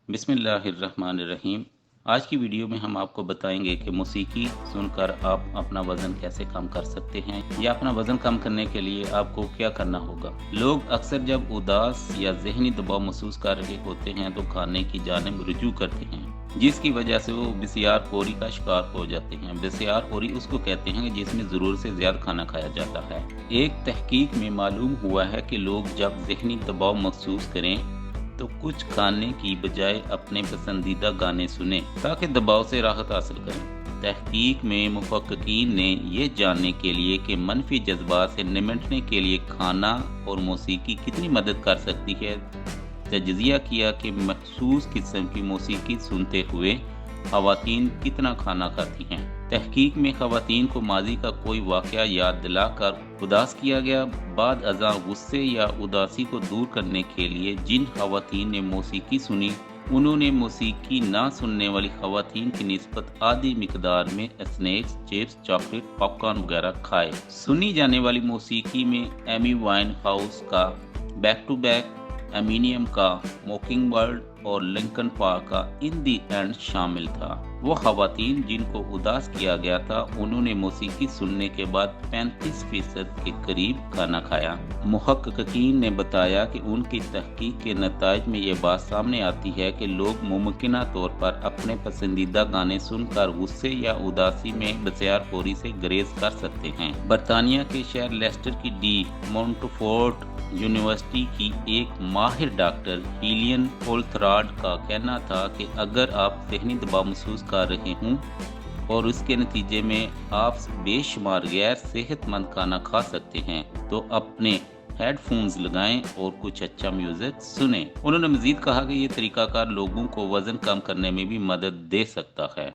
बिस्मिल्लाहिर्रहमानिर्रहीम। आज की वीडियो में हम आपको बताएंगे कि मौसीकी सुनकर आप अपना वज़न कैसे कम कर सकते हैं या अपना वज़न कम करने के लिए आपको क्या करना होगा। लोग अक्सर जब उदास या ज़हनी दबाव महसूस कर रहे होते हैं तो खाने की जानिब रुजू करते हैं, जिसकी वजह से वो बसियार खोरी का शिकार हो जाते हैं। बसियार खोरी उसको कहते हैं जिसमें ज़रूरत से ज़्यादा खाना खाया जाता है। एक तहकीक में मालूम हुआ है कि लोग जब ज़हनी दबाव महसूस करें तो कुछ खाने की बजाय अपने पसंदीदा गाने सुने ताकि दबाव से राहत हासिल करें। तहकीक में मुफक्किकीन ने यह जानने के लिए कि मनफी जज्बात से निमटने के लिए खाना और मौसीकी कितनी मदद कर सकती है, तजज़िया किया कि मखसूस किस्म की मौसीकी सुनते हुए ख़वातीन कितना खाना खाती हैं। तहकीक में ख़वातीन को माजी का कोई वाक़या याद दिलाकर उदास किया गया। बाद अज़ां गुस्से या उदासी को दूर करने के लिए जिन ख़वातीन ने मौसीकी सुनी, उन्होंने मौसीकी ना सुनने वाली ख़वातीन की निस्बत आधी मिकदार में स्नैक्स, चिप्स, चॉकलेट, पॉपकॉर्न वगैरह खाए। सुनी जाने वाली मौसीकी में एमी वाइन हाउस का बैक टू बैक, एमिनियम का मॉकिंग बर्ड और लिंकन पार्क का इन दी एंड शामिल था। वो ख़वातीन जिनको उदास किया गया था, उन्होंने मौसीकी सुनने के बाद 35% के करीब खाना खाया। मुहक्किकीन ने बताया कि उनकी तहकीक के नताइज में ये बात सामने आती है कि लोग मुमकिना तौर पर अपने पसंदीदा गाने सुनकर गुस्से या उदासी में बसियारखोरी से गुरेज कर सकते हैं। बरतानिया के शहर लेस्टर की डी मोंटफोर्ट यूनिवर्सिटी की एक माहिर डॉक्टर हिलियन होल्थराड का कहना था कि अगर आप ज़हनी दबाव महसूस कर रहे हों और उसके नतीजे में आप बेशुमार गैर सेहतमंद खाना खा सकते हैं तो अपने हेडफोन्स लगाएं और कुछ अच्छा म्यूजिक सुनें। उन्होंने मजीद कहा कि ये तरीकाकार लोगों को वज़न कम करने में भी मदद दे सकता है।